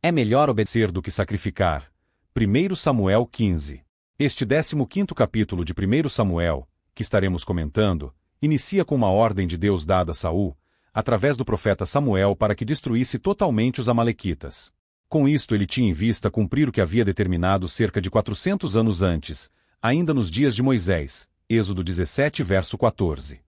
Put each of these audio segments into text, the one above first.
É melhor obedecer do que sacrificar. 1 Samuel 15. Este 15º capítulo de 1 Samuel, que estaremos comentando, inicia com uma ordem de Deus dada a Saul, através do profeta Samuel para que destruísse totalmente os amalequitas. Com isto ele tinha em vista cumprir o que havia determinado cerca de 400 anos antes, ainda nos dias de Moisés, Êxodo 17 verso 14.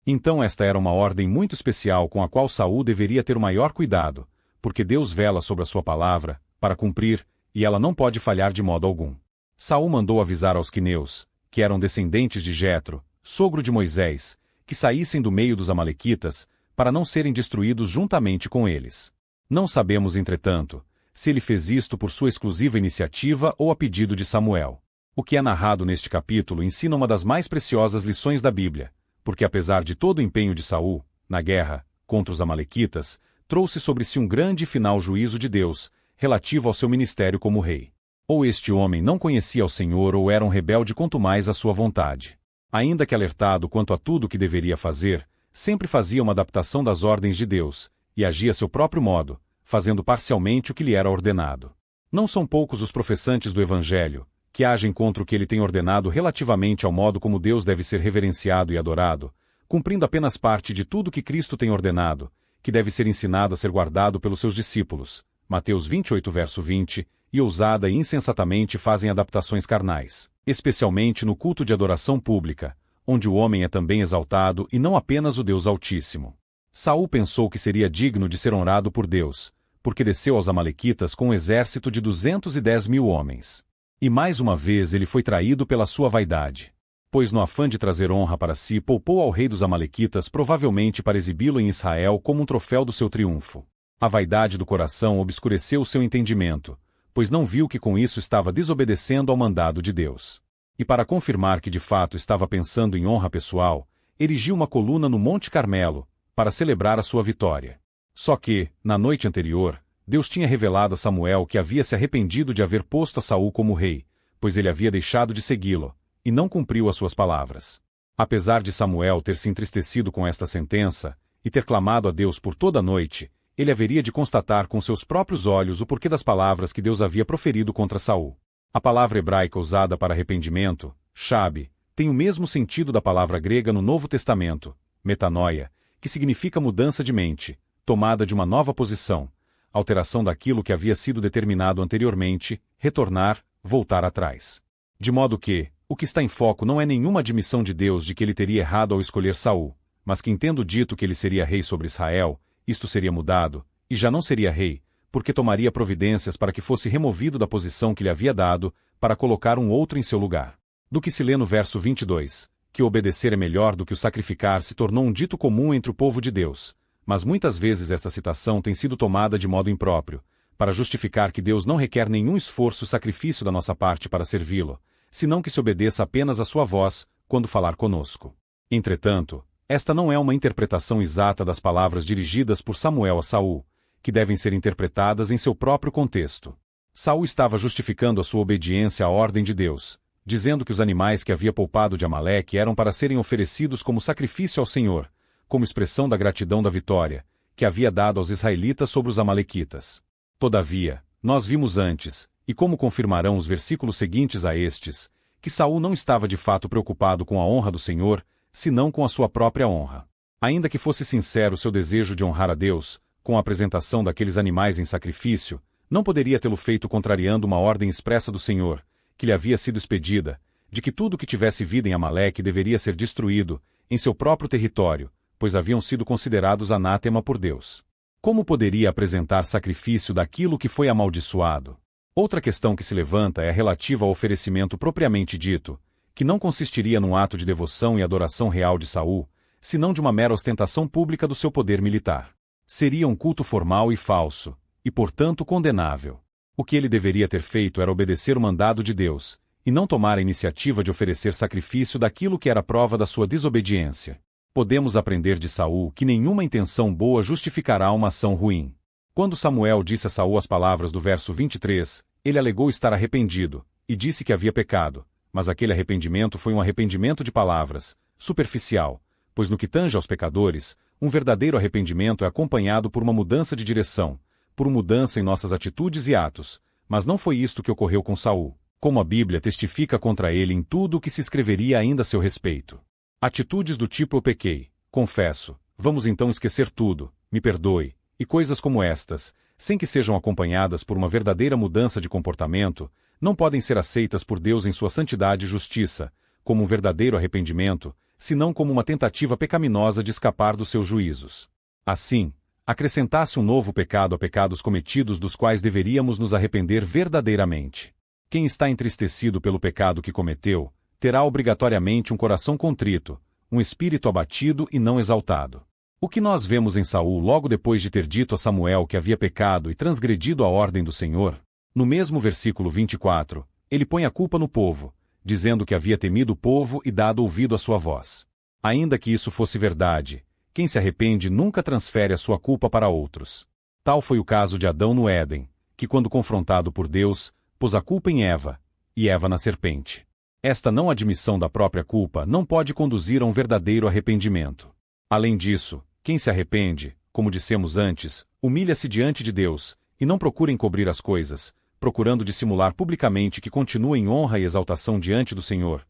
Então esta era uma ordem muito especial com a qual Saul deveria ter o maior cuidado, porque Deus vela sobre a sua palavra, para cumprir, e ela não pode falhar de modo algum. Saul mandou avisar aos quineus, que eram descendentes de Jetro, sogro de Moisés, que saíssem do meio dos amalequitas, para não serem destruídos juntamente com eles. Não sabemos, entretanto, se ele fez isto por sua exclusiva iniciativa ou a pedido de Samuel. O que é narrado neste capítulo ensina uma das mais preciosas lições da Bíblia, porque apesar de todo o empenho de Saul, na guerra, contra os amalequitas, trouxe sobre si um grande e final juízo de Deus, relativo ao seu ministério como rei. Ou este homem não conhecia o Senhor ou era um rebelde quanto mais à sua vontade. Ainda que alertado quanto a tudo o que deveria fazer, sempre fazia uma adaptação das ordens de Deus, e agia a seu próprio modo, fazendo parcialmente o que lhe era ordenado. Não são poucos os professantes do Evangelho, que agem contra o que ele tem ordenado relativamente ao modo como Deus deve ser reverenciado e adorado, cumprindo apenas parte de tudo que Cristo tem ordenado, que deve ser ensinado a ser guardado pelos seus discípulos, Mateus 28 verso 20, e ousada e insensatamente fazem adaptações carnais, especialmente no culto de adoração pública, onde o homem é também exaltado e não apenas o Deus Altíssimo. Saul pensou que seria digno de ser honrado por Deus, porque desceu aos amalequitas com um exército de 210.000 homens. E mais uma vez ele foi traído pela sua vaidade. Pois no afã de trazer honra para si poupou ao rei dos amalequitas provavelmente para exibi-lo em Israel como um troféu do seu triunfo. A vaidade do coração obscureceu o seu entendimento, pois não viu que com isso estava desobedecendo ao mandado de Deus. E para confirmar que de fato estava pensando em honra pessoal, erigiu uma coluna no Monte Carmelo, para celebrar a sua vitória. Só que, na noite anterior, Deus tinha revelado a Samuel que havia se arrependido de haver posto a Saul como rei, pois ele havia deixado de segui-lo, e não cumpriu as suas palavras. Apesar de Samuel ter se entristecido com esta sentença, e ter clamado a Deus por toda a noite, ele haveria de constatar com seus próprios olhos o porquê das palavras que Deus havia proferido contra Saul. A palavra hebraica usada para arrependimento, shab, tem o mesmo sentido da palavra grega no Novo Testamento, metanoia, que significa mudança de mente, tomada de uma nova posição, alteração daquilo que havia sido determinado anteriormente, retornar, voltar atrás. De modo que, o que está em foco não é nenhuma admissão de Deus de que ele teria errado ao escolher Saul, mas que tendo dito que ele seria rei sobre Israel, isto seria mudado, e já não seria rei, porque tomaria providências para que fosse removido da posição que lhe havia dado, para colocar um outro em seu lugar. Do que se lê no verso 22, que obedecer é melhor do que o sacrificar se tornou um dito comum entre o povo de Deus, mas muitas vezes esta citação tem sido tomada de modo impróprio, para justificar que Deus não requer nenhum esforço ou sacrifício da nossa parte para servi-lo, senão que se obedeça apenas à sua voz, quando falar conosco. Entretanto, esta não é uma interpretação exata das palavras dirigidas por Samuel a Saul, que devem ser interpretadas em seu próprio contexto. Saul estava justificando a sua obediência à ordem de Deus, dizendo que os animais que havia poupado de Amaleque eram para serem oferecidos como sacrifício ao Senhor, como expressão da gratidão da vitória, que havia dado aos israelitas sobre os amalequitas. Todavia, nós vimos antes, e como confirmarão os versículos seguintes a estes, que Saul não estava de fato preocupado com a honra do Senhor, senão com a sua própria honra. Ainda que fosse sincero seu desejo de honrar a Deus, com a apresentação daqueles animais em sacrifício, não poderia tê-lo feito contrariando uma ordem expressa do Senhor, que lhe havia sido expedida, de que tudo que tivesse vida em Amaleque deveria ser destruído, em seu próprio território, pois haviam sido considerados anátema por Deus. Como poderia apresentar sacrifício daquilo que foi amaldiçoado? Outra questão que se levanta é a relativa ao oferecimento propriamente dito, que não consistiria num ato de devoção e adoração real de Saul, senão de uma mera ostentação pública do seu poder militar. Seria um culto formal e falso, e portanto condenável. O que ele deveria ter feito era obedecer o mandado de Deus, e não tomar a iniciativa de oferecer sacrifício daquilo que era prova da sua desobediência. Podemos aprender de Saul que nenhuma intenção boa justificará uma ação ruim. Quando Samuel disse a Saul as palavras do verso 23, ele alegou estar arrependido, e disse que havia pecado, mas aquele arrependimento foi um arrependimento de palavras, superficial, pois no que tange aos pecadores, um verdadeiro arrependimento é acompanhado por uma mudança de direção, por mudança em nossas atitudes e atos, mas não foi isto que ocorreu com Saul, como a Bíblia testifica contra ele em tudo o que se escreveria ainda a seu respeito. Atitudes do tipo eu pequei, confesso, vamos então esquecer tudo, me perdoe, e coisas como estas, sem que sejam acompanhadas por uma verdadeira mudança de comportamento, não podem ser aceitas por Deus em sua santidade e justiça, como um verdadeiro arrependimento, senão como uma tentativa pecaminosa de escapar dos seus juízos. Assim, acrescentasse um novo pecado a pecados cometidos dos quais deveríamos nos arrepender verdadeiramente. Quem está entristecido pelo pecado que cometeu, terá obrigatoriamente um coração contrito, um espírito abatido e não exaltado. O que nós vemos em Saul logo depois de ter dito a Samuel que havia pecado e transgredido a ordem do Senhor? No mesmo versículo 24, ele põe a culpa no povo, dizendo que havia temido o povo e dado ouvido à sua voz. Ainda que isso fosse verdade, quem se arrepende nunca transfere a sua culpa para outros. Tal foi o caso de Adão no Éden, que quando confrontado por Deus, pôs a culpa em Eva, e Eva na serpente. Esta não admissão da própria culpa não pode conduzir a um verdadeiro arrependimento. Além disso, quem se arrepende, como dissemos antes, humilha-se diante de Deus, e não procura encobrir as coisas, procurando dissimular publicamente que continua em honra e exaltação diante do Senhor,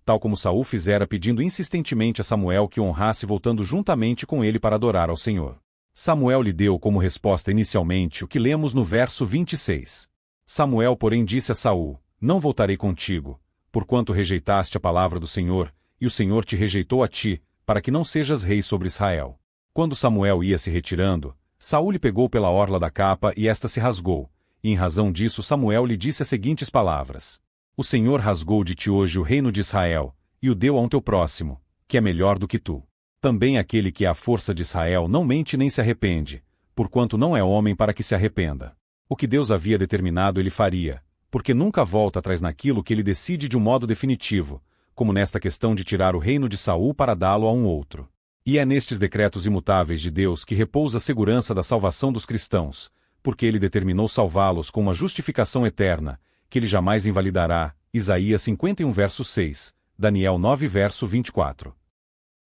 tal como Saul fizera pedindo insistentemente a Samuel que o honrasse voltando juntamente com ele para adorar ao Senhor. Samuel lhe deu como resposta inicialmente o que lemos no verso 26. Samuel, porém, disse a Saul: Não voltarei contigo, porquanto rejeitaste a palavra do Senhor, e o Senhor te rejeitou a ti, para que não sejas rei sobre Israel. Quando Samuel ia se retirando, Saul lhe pegou pela orla da capa e esta se rasgou, e em razão disso Samuel lhe disse as seguintes palavras: O Senhor rasgou de ti hoje o reino de Israel, e o deu a um teu próximo, que é melhor do que tu. Também aquele que é a força de Israel não mente nem se arrepende, porquanto não é homem para que se arrependa. O que Deus havia determinado ele faria, porque nunca volta atrás naquilo que ele decide de um modo definitivo, como nesta questão de tirar o reino de Saul para dá-lo a um outro. E é nestes decretos imutáveis de Deus que repousa a segurança da salvação dos cristãos, porque ele determinou salvá-los com uma justificação eterna, que ele jamais invalidará. Isaías 51 verso 6, Daniel 9 verso 24.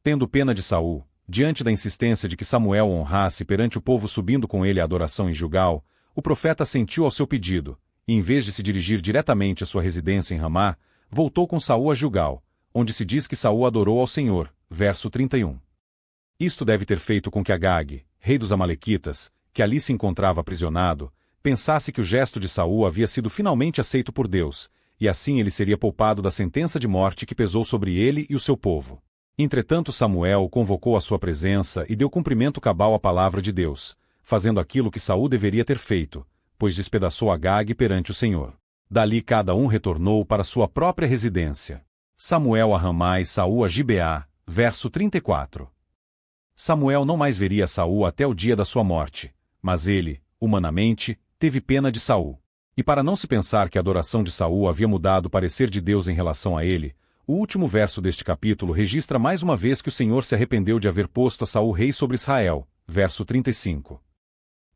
Tendo pena de Saul, diante da insistência de que Samuel o honrasse perante o povo subindo com ele à adoração em Gilgal, o profeta assentiu ao seu pedido, e em vez de se dirigir diretamente à sua residência em Ramá, voltou com Saul a Gilgal, onde se diz que Saul adorou ao Senhor, verso 31. Isto deve ter feito com que Agag, rei dos Amalequitas, que ali se encontrava aprisionado, pensasse que o gesto de Saul havia sido finalmente aceito por Deus, e assim ele seria poupado da sentença de morte que pesou sobre ele e o seu povo. Entretanto Samuel o convocou à sua presença e deu cumprimento cabal à palavra de Deus, fazendo aquilo que Saul deveria ter feito, pois despedaçou Agag perante o Senhor. Dali cada um retornou para sua própria residência. Samuel a Ramá e Saul a Gibeá, verso 34. Samuel não mais veria Saul até o dia da sua morte, mas ele, humanamente, teve pena de Saul. E para não se pensar que a adoração de Saul havia mudado o parecer de Deus em relação a ele, o último verso deste capítulo registra mais uma vez que o Senhor se arrependeu de haver posto a Saul rei sobre Israel, verso 35.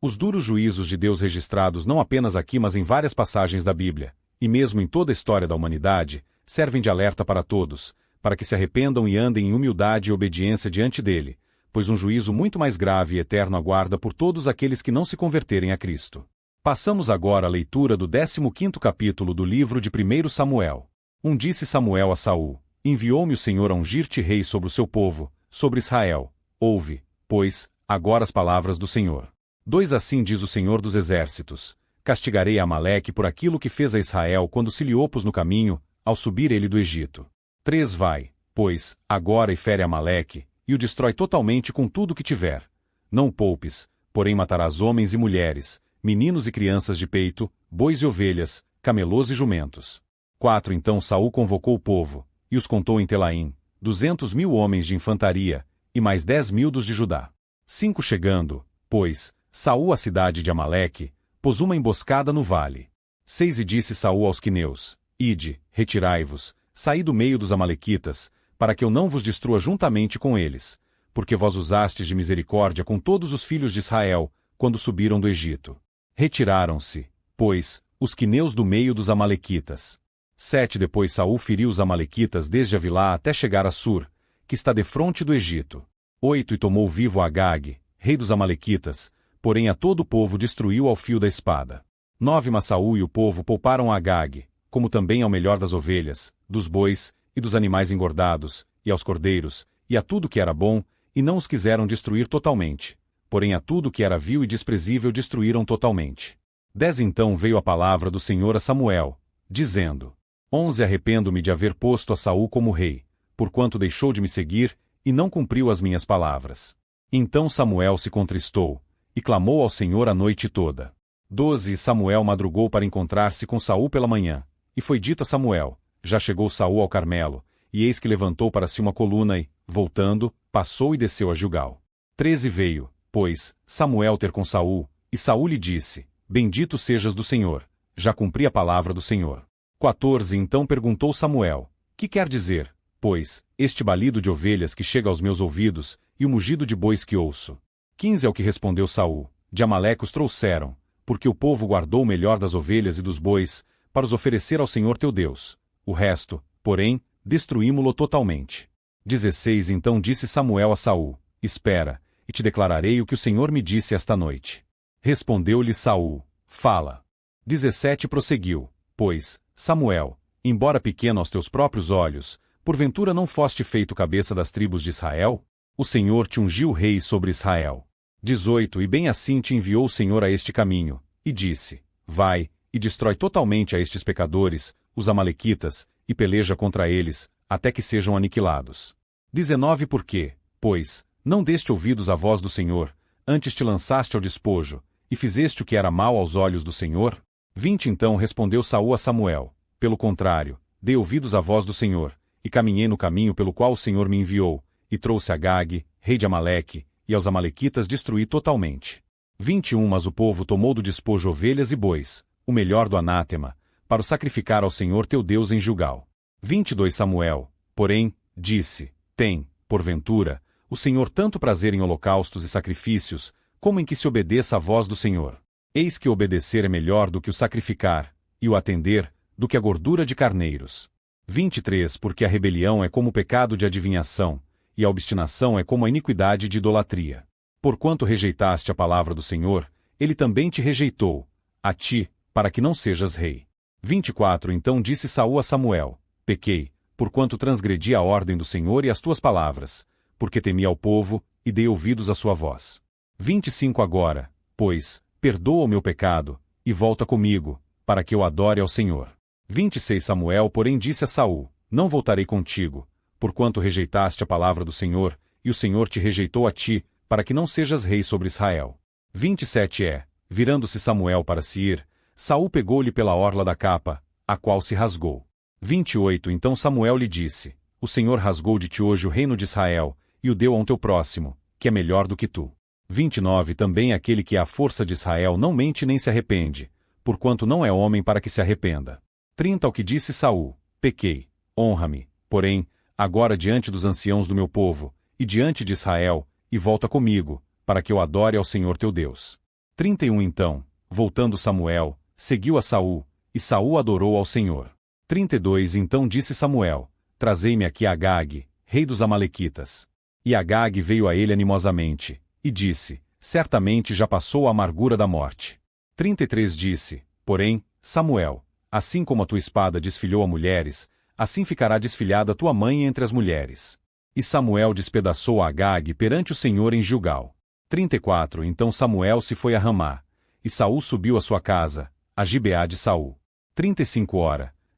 Os duros juízos de Deus registrados não apenas aqui mas em várias passagens da Bíblia, e mesmo em toda a história da humanidade, servem de alerta para todos, para que se arrependam e andem em humildade e obediência diante dele, pois um juízo muito mais grave e eterno aguarda por todos aqueles que não se converterem a Cristo. Passamos agora à leitura do 15º capítulo do livro de 1 Samuel. Disse Samuel a Saul: Enviou-me o Senhor a ungir-te rei sobre o seu povo, sobre Israel. Ouve, pois, agora as palavras do Senhor. 2 Assim diz o Senhor dos Exércitos: Castigarei a Amaleque por aquilo que fez a Israel quando se lhe opôs no caminho, ao subir ele do Egito. 3 Vai, pois, agora e fere Amaleque, e o destrói totalmente com tudo o que tiver. Não o poupes, porém matarás homens e mulheres, meninos e crianças de peito, bois e ovelhas, camelôs e jumentos. 4 Então Saul convocou o povo, e os contou em Telaim, 200.000 homens de infantaria, e mais 10.000 dos de Judá. 5 Chegando, pois, Saul à cidade de Amaleque, pôs uma emboscada no vale. 6 E disse Saul aos quineus: Ide, retirai-vos, saí do meio dos amalequitas, para que eu não vos destrua juntamente com eles, porque vós usastes de misericórdia com todos os filhos de Israel, quando subiram do Egito. Retiraram-se, pois, os quineus do meio dos amalequitas. 7 Depois Saul feriu os amalequitas desde Avilá até chegar a Sur, que está defronte do Egito. 8 E tomou vivo Agag, rei dos amalequitas, porém a todo o povo destruiu ao fio da espada. 9 Mas Saul e o povo pouparam a Agag, como também ao melhor das ovelhas, dos bois, e dos animais engordados, e aos cordeiros, e a tudo que era bom, e não os quiseram destruir totalmente. Porém a tudo que era vil e desprezível destruíram totalmente. 10 Então veio a palavra do Senhor a Samuel, dizendo: 11 Arrependo-me de haver posto a Saul como rei, porquanto deixou de me seguir, e não cumpriu as minhas palavras. Então Samuel se contristou, e clamou ao Senhor a noite toda. 12 E Samuel madrugou para encontrar-se com Saul pela manhã, e foi dito a Samuel: Já chegou Saul ao Carmelo, e eis que levantou para si uma coluna e, voltando, passou e desceu a Gilgal. 13 Veio, pois, Samuel ter com Saul, e Saul lhe disse: Bendito sejas do Senhor, já cumpri a palavra do Senhor. 14 Então perguntou Samuel: Que quer dizer, pois, este balido de ovelhas que chega aos meus ouvidos, e o mugido de bois que ouço? 15 Ao que respondeu Saul: De Amaleque os trouxeram, porque o povo guardou o melhor das ovelhas e dos bois, para os oferecer ao Senhor teu Deus. O resto, porém, destruímo-lo totalmente. 16 Então disse Samuel a Saul: Espera, e te declararei o que o Senhor me disse esta noite. Respondeu-lhe Saul: Fala. 17 Prosseguiu: Pois, Samuel, embora pequeno aos teus próprios olhos, porventura não foste feito cabeça das tribos de Israel? O Senhor te ungiu rei sobre Israel. 18 E bem assim te enviou o Senhor a este caminho, e disse: Vai, e destrói totalmente a estes pecadores, os amalequitas, e peleja contra eles, até que sejam aniquilados. 19 Porque, pois, não deste ouvidos à voz do Senhor, antes te lançaste ao despojo, e fizeste o que era mal aos olhos do Senhor? 20 Então respondeu Saul a Samuel: Pelo contrário, dei ouvidos à voz do Senhor, e caminhei no caminho pelo qual o Senhor me enviou, e trouxe Agag, rei de Amaleque, e aos amalequitas destruí totalmente. 21 Mas o povo tomou do despojo ovelhas e bois, o melhor do anátema, para o sacrificar ao Senhor teu Deus em Gilgal. 22 Samuel, porém, disse: Tem, porventura, o Senhor tanto prazer em holocaustos e sacrifícios, como em que se obedeça à voz do Senhor. Eis que obedecer é melhor do que o sacrificar, e o atender, do que a gordura de carneiros. 23 Porque a rebelião é como o pecado de adivinhação, e a obstinação é como a iniquidade de idolatria. Porquanto rejeitaste a palavra do Senhor, ele também te rejeitou, a ti, para que não sejas rei. 24 Então disse Saul a Samuel: Pequei, porquanto transgredi a ordem do Senhor e as tuas palavras, porque temi ao povo, e dei ouvidos à sua voz. 25 Agora, pois, perdoa o meu pecado, e volta comigo, para que eu adore ao Senhor. 26 Samuel, porém, disse a Saul: Não voltarei contigo, porquanto rejeitaste a palavra do Senhor, e o Senhor te rejeitou a ti, para que não sejas rei sobre Israel. 27 Virando-se Samuel para se ir, Saul pegou-lhe pela orla da capa, a qual se rasgou. 28 Então Samuel lhe disse: O Senhor rasgou de ti hoje o reino de Israel, e o deu a um teu próximo, que é melhor do que tu. 29 Também aquele que é a força de Israel não mente nem se arrepende, porquanto não é homem para que se arrependa. 30 Ao que disse Saul: Pequei, honra-me, porém, agora diante dos anciãos do meu povo, e diante de Israel, e volta comigo, para que eu adore ao Senhor teu Deus. 31 Então, voltando Samuel, seguiu a Saul, e Saul adorou ao Senhor. 32 Então disse Samuel: Trazei-me aqui Agag, rei dos amalequitas. E Agag veio a ele animosamente, e disse: Certamente já passou a amargura da morte. 33 Disse, porém, Samuel: Assim como a tua espada desfilhou a mulheres, assim ficará desfilhada tua mãe entre as mulheres. E Samuel despedaçou a Agag perante o Senhor em Gilgal. 34 Então Samuel se foi a Ramá, e Saul subiu à sua casa, a Gibeá de Saul. 35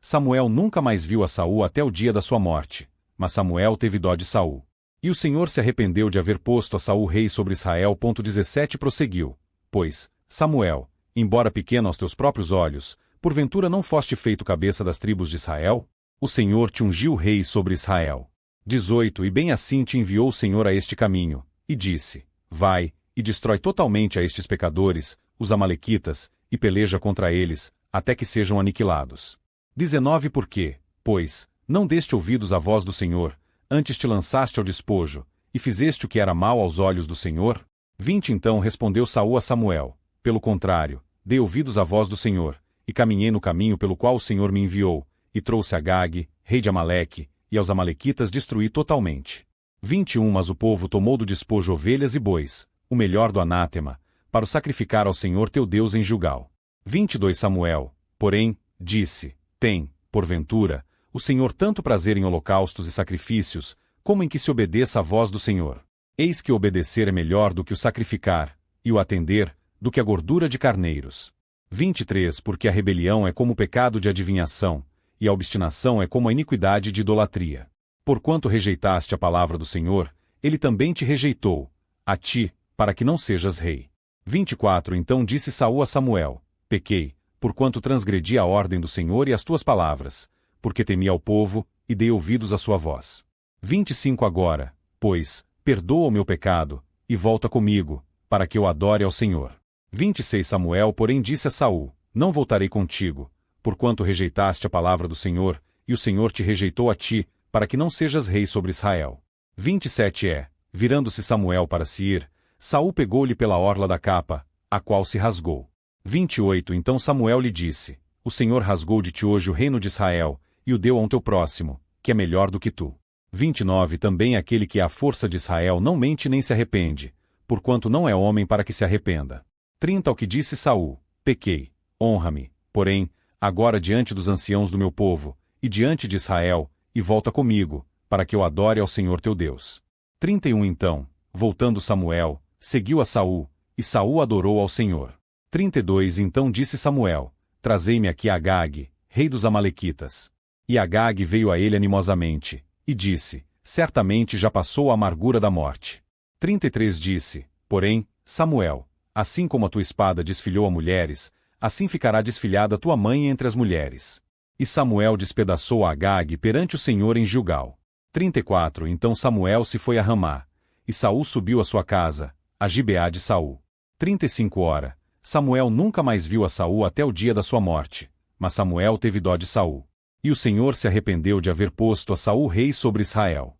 Samuel nunca mais viu a Saul até o dia da sua morte, mas Samuel teve dó de Saul. E o Senhor se arrependeu de haver posto a Saul rei sobre Israel. 17 Prosseguiu: Pois, Samuel, embora pequeno aos teus próprios olhos, porventura não foste feito cabeça das tribos de Israel? O Senhor te ungiu rei sobre Israel. 18 E bem assim te enviou o Senhor a este caminho, e disse: Vai, e destrói totalmente a estes pecadores, os amalequitas, e peleja contra eles, até que sejam aniquilados. 19 Porque, pois, não deste ouvidos à voz do Senhor, antes te lançaste ao despojo, e fizeste o que era mal aos olhos do Senhor? 20 Então respondeu Saul a Samuel: Pelo contrário, dei ouvidos à voz do Senhor, e caminhei no caminho pelo qual o Senhor me enviou, e trouxe Agag, rei de Amaleque, e aos amalequitas destruí totalmente. 21 Mas o povo tomou do despojo ovelhas e bois, o melhor do anátema, para o sacrificar ao Senhor teu Deus em Gilgal. 22 Samuel, porém, disse: Tem, porventura, o Senhor tanto prazer em holocaustos e sacrifícios, como em que se obedeça à voz do Senhor. Eis que obedecer é melhor do que o sacrificar, e o atender, do que a gordura de carneiros. 23 Porque a rebelião é como o pecado de adivinhação, e a obstinação é como a iniquidade de idolatria. Porquanto rejeitaste a palavra do Senhor, ele também te rejeitou, a ti, para que não sejas rei. 24 Então disse Saul a Samuel: Pequei, porquanto transgredi a ordem do Senhor e as tuas palavras, porque temi ao povo, e dei ouvidos à sua voz. 25 Agora, pois, perdoa o meu pecado, e volta comigo, para que eu adore ao Senhor. 26 Samuel, porém, disse a Saul: Não voltarei contigo, porquanto rejeitaste a palavra do Senhor, e o Senhor te rejeitou a ti, para que não sejas rei sobre Israel. 27 Virando-se Samuel para se ir, Saul pegou-lhe pela orla da capa, a qual se rasgou. 28 Então Samuel lhe disse: O Senhor rasgou de ti hoje o reino de Israel, e o deu a um teu próximo, que é melhor do que tu. 29 Também aquele que é a força de Israel não mente nem se arrepende, porquanto não é homem para que se arrependa. 30 Ao que disse Saul: Pequei, honra-me, porém, agora diante dos anciãos do meu povo, e diante de Israel, e volta comigo, para que eu adore ao Senhor teu Deus. 31 Então, voltando Samuel, seguiu a Saul, e Saul adorou ao Senhor. 32 Então disse Samuel: Trazei-me aqui Agag, rei dos Amalequitas. E Agag veio a ele animosamente, e disse: Certamente já passou a amargura da morte. 33 Disse, porém, Samuel: Assim como a tua espada desfilhou a mulheres, assim ficará desfilhada tua mãe entre as mulheres. E Samuel despedaçou a Agag perante o Senhor em Gilgal. 34 Então Samuel se foi a Ramá, e Saul subiu à sua casa, a Gibeá de Saul. 35 Samuel nunca mais viu a Saul até o dia da sua morte, mas Samuel teve dó de Saul. E o Senhor se arrependeu de haver posto a Saul rei sobre Israel.